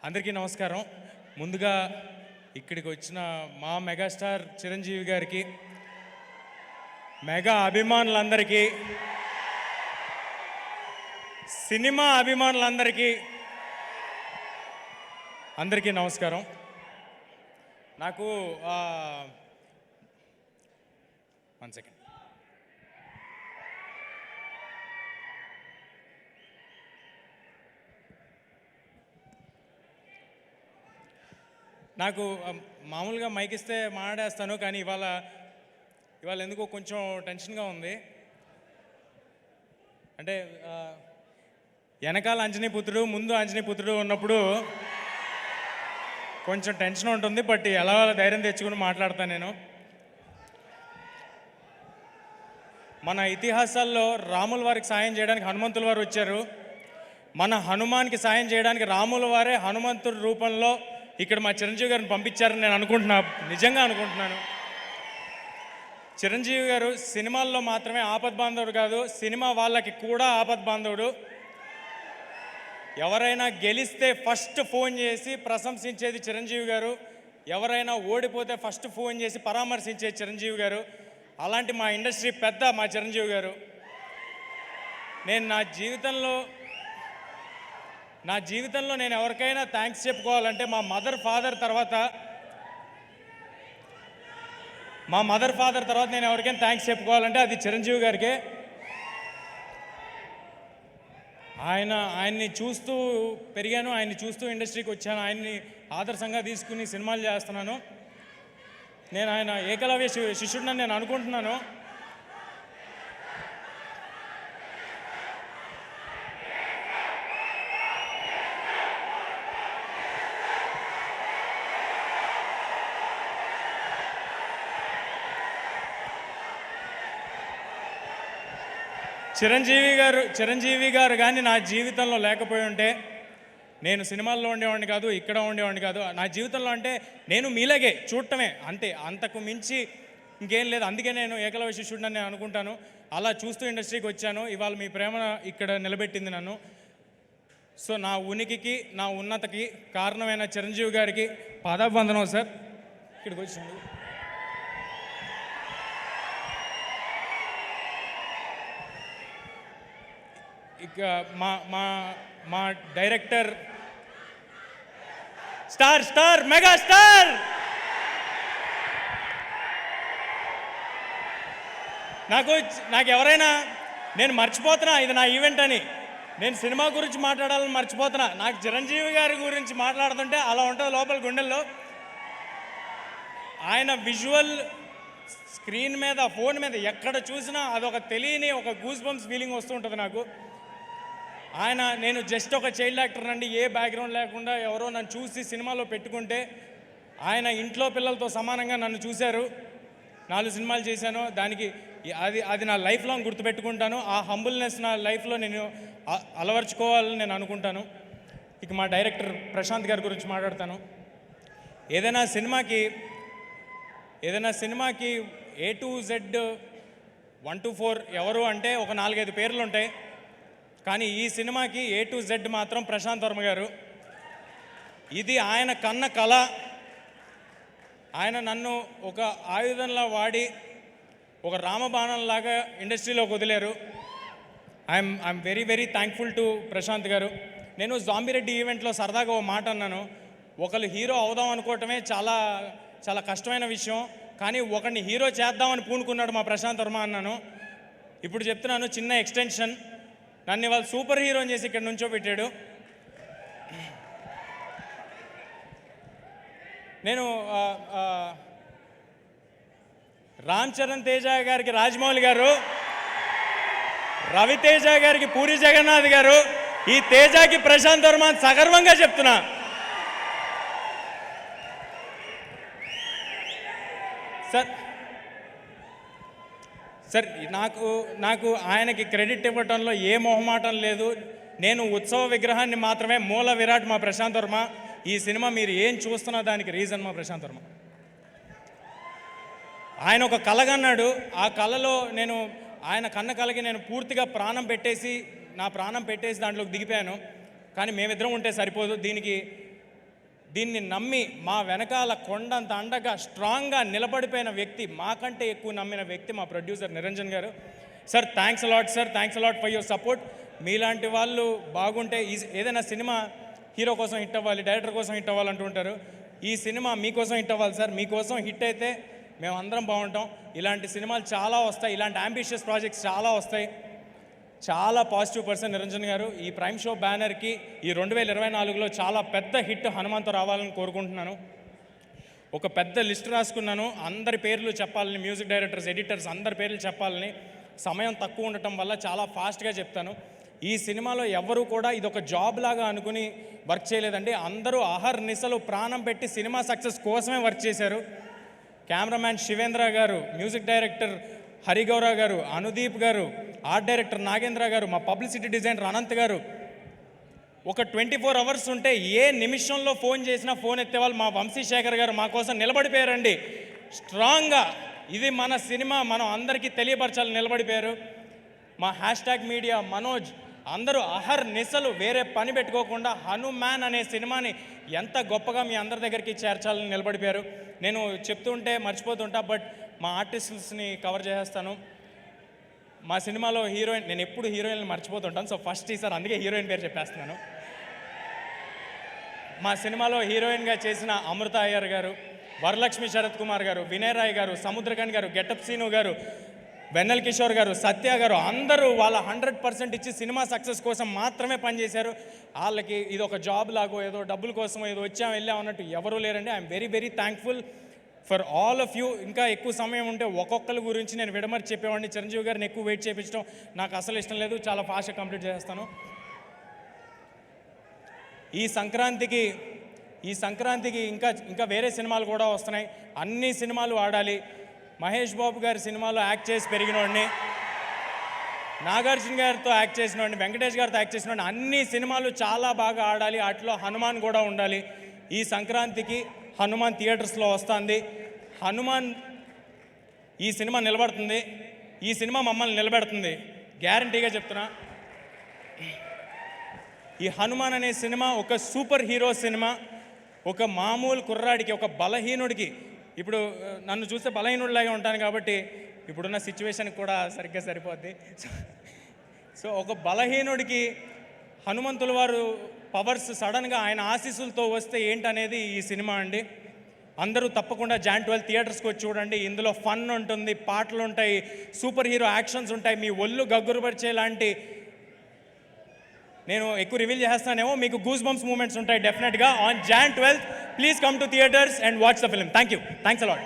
అందరికీ నమస్కారం. ముందుగా ఇక్కడికి వచ్చిన మా మెగాస్టార్ చిరంజీవి గారికి, మెగా అభిమానులందరికీ, సినిమా అభిమానులందరికీ అందరికీ నమస్కారం. నాకు 1 సెకండ్. నాకు మామూలుగా మైక్ ఇస్తే మాట్లాడేస్తాను, కానీ ఇవాళ ఎందుకో కొంచెం టెన్షన్గా ఉంది. అంటే వెనకాల అంజనీపుత్రుడు, ముందు అంజనీపుత్రుడు ఉన్నప్పుడు కొంచెం టెన్షన్ ఉంటుంది. బట్ ఎలా ధైర్యం తెచ్చుకుని మాట్లాడతాను నేను. మన ఇతిహాసాల్లో రాముల వారికి సాయం చేయడానికి హనుమంతుల వారు వచ్చారు. మన హనుమాన్కి సాయం చేయడానికి రాముల వారే హనుమంతుడి రూపంలో ఇక్కడ మా చిరంజీవి గారిని పంపించారని నేను నిజంగా అనుకుంటున్నాను. చిరంజీవి గారు సినిమాల్లో మాత్రమే ఆపద్బాంధవుడు కాదు, సినిమా వాళ్ళకి కూడా ఆపద్బాంధవుడు. ఎవరైనా గెలిస్తే ఫస్ట్ ఫోన్ చేసి ప్రశంసించేది చిరంజీవి గారు, ఎవరైనా ఓడిపోతే ఫస్ట్ ఫోన్ చేసి పరామర్శించేది చిరంజీవి గారు. అలాంటి మా ఇండస్ట్రీ పెద్ద మా చిరంజీవి గారు. నేను నా జీవితంలో నేను ఎవరికైనా థ్యాంక్స్ చెప్పుకోవాలంటే మా మదర్ ఫాదర్ తర్వాత నేను ఎవరికైనా థ్యాంక్స్ చెప్పుకోవాలంటే అది చిరంజీవి గారికే. ఆయన్ని చూస్తూ పెరిగాను, ఆయన్ని చూస్తూ ఇండస్ట్రీకి వచ్చాను, ఆయన్ని ఆదర్శంగా తీసుకుని సినిమాలు చేస్తున్నాను. నేను ఆయన ఏకలవ్య శిష్యుడిని నేను అనుకుంటున్నాను. చిరంజీవి గారు కానీ నా జీవితంలో లేకపోయి ఉంటే నేను సినిమాల్లో ఉండేవాడిని కాదు, ఇక్కడ ఉండేవాడిని కాదు. నా జీవితంలో అంటే నేను మీలాగే చూడటమే అంతే, అంతకు మించి ఇంకేం లేదు. అందుకే నేను ఏకలవ్య శిష్యుడిని నేను అనుకుంటాను. అలా చూస్తూ ఇండస్ట్రీకి వచ్చాను. ఇవాళ మీ ప్రేమ ఇక్కడ నిలబెట్టింది నన్ను. సో నా ఉనికికి, నా ఉన్నతకి కారణమైన చిరంజీవి గారికి పాదాభివందనం సార్. ఇక్కడికి వచ్చాను. ఇక మా డైరెక్టర్ స్టార్ మెగాస్టార్ నాకు ఎవరైనా నేను మర్చిపోతున్నా ఇది నా ఈవెంట్ అని, నేను సినిమా గురించి మాట్లాడాలని మర్చిపోతున్నా. నాకు చిరంజీవి గారి గురించి మాట్లాడుతుంటే అలా ఉంటుంది లోపల గుండెల్లో. ఆయన విజువల్ స్క్రీన్ మీద, ఫోన్ మీద ఎక్కడ చూసినా అదొక తెలియని ఒక గూస్ బంప్స్ ఫీలింగ్ వస్తూ ఉంటుంది నాకు. నేను జస్ట్ ఒక చైల్డ్ యాక్టర్ అండి, ఏ బ్యాక్గ్రౌండ్ లేకుండా ఎవరో నన్ను చూసి సినిమాలో పెట్టుకుంటే ఆయన ఇంట్లో పిల్లలతో సమానంగా నన్ను చూశారు. 4 సినిమాలు చేశాను. దానికి అది నా లైఫ్ లాంగ్ గుర్తుపెట్టుకుంటాను. ఆ హంబుల్నెస్ నా లైఫ్లో నేను అలవర్చుకోవాలని నేను అనుకుంటాను. ఇక మా డైరెక్టర్ ప్రశాంత్ గారి గురించి మాట్లాడతాను. ఏదైనా సినిమాకి A to Z 1 to 4 ఎవరు అంటే ఒక 4-5 పేర్లు ఉంటాయి. కానీ ఈ సినిమాకి A to Z మాత్రం ప్రశాంత్ వర్మ గారు. ఇది ఆయన కన్న కళ. ఆయన నన్ను ఒక ఆయుధంలా వాడి ఒక రామబాణంలాగా ఇండస్ట్రీలోకి వదిలేరు. I'm very very thankful to Prashanth గారు. నేను జాంబిరెడ్డి ఈవెంట్లో సరదాగా ఓ మాట అన్నాను. ఒకళ్ళు హీరో అవుదాం అనుకోవటమే చాలా చాలా కష్టమైన విషయం, కానీ ఒకరిని హీరో చేద్దామని పూనుకున్నాడు మా ప్రశాంత్ వర్మ అన్నాను. ఇప్పుడు చెప్తున్నాను, చిన్న ఎక్స్టెన్షన్. నన్ను వాళ్ళు సూపర్ హీరోని చేసి ఇక్కడ నుంచో పెట్టాడు. నేను రామ్ చరణ్ తేజ గారికి రాజమౌళి గారు, రవితేజ గారికి పూరి జగన్నాథ్ గారు, ఈ తేజకి ప్రశాంత్ వర్మ సగర్వంగా చెప్తున్నా. సార్ నాకు ఆయనకి క్రెడిట్ ఇవ్వటంలో ఏ మొహమాటం లేదు. నేను ఉత్సవ విగ్రహాన్ని మాత్రమే. మూల విరాట్ మా ప్రశాంత్ వర్మ. ఈ సినిమా మీరు ఏం చూస్తున్నా దానికి రీజన్ మా ప్రశాంత్ వర్మ. ఆయన ఒక కలగన్నాడు. ఆ కళలో ఆయన కన్న కలకి నేను పూర్తిగా నా ప్రాణం పెట్టేసి దాంట్లోకి దిగిపోయాను. కానీ మేమిద్దరం ఉంటే సరిపోదు. దీనికి దీన్ని నమ్మి మా వెనకాల కొండంత అండగా స్ట్రాంగ్గా నిలబడిపోయిన వ్యక్తి, మాకంటే ఎక్కువ నమ్మిన వ్యక్తి మా ప్రొడ్యూసర్ నిరంజన్ గారు. Sir thanks a lot sir, thanks a lot for your support. మీలాంటి వాళ్ళు బాగుంటే ఏదైనా సినిమా హీరో కోసం హిట్ అవ్వాలి, డైరెక్టర్ కోసం హిట్ అవ్వాలి అంటుంటారు. ఈ సినిమా మీకోసం హిట్ అవ్వాలి సార్. మీకోసం హిట్ అయితే మేము అందరం బాగుంటాం. ఇలాంటి సినిమాలు చాలా వస్తాయి, ఇలాంటి అంబిషియస్ ప్రాజెక్ట్స్ చాలా వస్తాయి. చాలా పాజిటివ్ పర్సన్ నిరంజన్ గారు. ఈ ప్రైమ్ షో బ్యానర్కి ఈ 2024లో చాలా పెద్ద హిట్ హనుమాన్తో రావాలని కోరుకుంటున్నాను. ఒక పెద్ద లిస్ట్ రాసుకున్నాను, అందరి పేర్లు చెప్పాలని, మ్యూజిక్ డైరెక్టర్స్, ఎడిటర్స్ అందరి పేర్లు చెప్పాలని. సమయం తక్కువ ఉండటం వల్ల చాలా ఫాస్ట్గా చెప్తాను. ఈ సినిమాలో ఎవరు కూడా ఇదొక జాబ్ లాగా అనుకుని వర్క్ చేయలేదండి. అందరూ అహర్నిశలు ప్రాణం పెట్టి సినిమా సక్సెస్ కోసమే వర్క్ చేశారు. కెమెరామ్యాన్ శివేంద్ర గారు, మ్యూజిక్ డైరెక్టర్ హరిగౌర గారు, అనుదీప్ గారు, ఆర్ట్ డైరెక్టర్ నాగేంద్ర గారు, మా పబ్లిసిటీ డిజైనర్ అనంత్ గారు. ఒక 24 అవర్స్ ఉంటే ఏ నిమిషంలో ఫోన్ చేసినా ఫోన్ ఎత్తేవాళ్ళు మా వంశీశేఖర్ గారు మా కోసం నిలబడిపోయారండి స్ట్రాంగ్గా. ఇది మన సినిమా, మనం అందరికీ తెలియపరచాలని నిలబడిపోయారు. మా హ్యాష్ట్యాగ్ మీడియా మనోజ్ అందరూ అహర్నిశలు వేరే పని పెట్టుకోకుండా హనుమాన్ అనే సినిమాని ఎంత గొప్పగా మీ అందరి దగ్గరికి చేర్చాలని నిలబడిపోయారు. నేను చెప్తుంటే మర్చిపోతుంటా, బట్ మా ఆర్టిస్ట్స్ని కవర్ చేసేస్తాను. మా సినిమాలో హీరోయిన్, నేను ఎప్పుడు హీరోయిన్లు మర్చిపోతుంటాను, సో ఫస్ట్ ఈసారి అందుకే హీరోయిన్ పేరు చెప్పేస్తున్నాను. మా సినిమాలో హీరోయిన్గా చేసిన అమృత అయ్యర్ గారు, వరలక్ష్మి శరత్ కుమార్ గారు, వినయ్ రాయ్ గారు, సముద్రకన్ గారు, గెటప్ సీను గారు, వెన్నెల్ కిషోర్ గారు, సత్య గారు అందరూ వాళ్ళ 100% ఇచ్చి సినిమా సక్సెస్ కోసం మాత్రమే పనిచేశారు. వాళ్ళకి ఇది ఒక జాబ్ లాగో ఏదో డబ్బుల కోసమో ఏదో వచ్చాం వెళ్ళాం అన్నట్టు ఎవరూ లేరండి. I'm very very thankful for all of you. ఇంకా ఎక్కువ సమయం ఉంటే ఒక్కొక్కరి గురించి నేను విడమర్చి చెప్పేవాడిని. చిరంజీవి గారిని ఎక్కువ వెయిట్ చేయించడం నాకు అసలు ఇష్టం లేదు. చాలా ఫాస్ట్గా కంప్లీట్ చేస్తాను. ఈ సంక్రాంతికి ఇంకా వేరే సినిమాలు కూడా వస్తున్నాయి. అన్ని సినిమాలు ఆడాలి. మహేష్ బాబు గారి సినిమాలో యాక్ట్ చేసి పెరిగినోడిని, నాగార్జున గారితో యాక్ట్ చేసినోడిని, వెంకటేష్ గారితో యాక్ట్ చేసినోడిని. అన్ని సినిమాలు చాలా బాగా ఆడాలి. వాటిలో హనుమాన్ కూడా ఉండాలి. ఈ సంక్రాంతికి హనుమాన్ థియేటర్స్లో వస్తుంది. హనుమాన్ ఈ సినిమా నిలబడుతుంది, ఈ సినిమా మమ్మల్ని నిలబెడుతుంది, గ్యారంటీగా చెప్తున్నా. ఈ హనుమాన్ అనే సినిమా ఒక సూపర్ హీరో సినిమా. ఒక మామూలు కుర్రాడికి, ఒక బలహీనుడికి, ఇప్పుడు నన్ను చూస్తే బలహీనుడిలాగే ఉంటాను కాబట్టి ఇప్పుడున్న సిచ్యువేషన్కి కూడా సరిగ్గా సరిపోద్ది. సో ఒక బలహీనుడికి హనుమంతుల వారు పవర్స్ సడన్గా ఆయన ఆశీస్సులతో వస్తే ఏంటనేది ఈ సినిమా అండి. అందరూ తప్పకుండా Jan 12 థియేటర్స్కి వచ్చి చూడండి. ఇందులో ఫన్ ఉంటుంది, పాటలు ఉంటాయి, సూపర్ హీరో యాక్షన్స్ ఉంటాయి, మీ ఒళ్ళు గగ్గురుపరిచే లాంటి, నేను ఎక్కువ రివీల్ చేస్తానేమో, మీకు గూస్ బంప్స్ మూమెంట్స్ ఉంటాయి డెఫినెట్గా on Jan 12. Please come to theatres and watch the film. Thank you. Thanks a lot.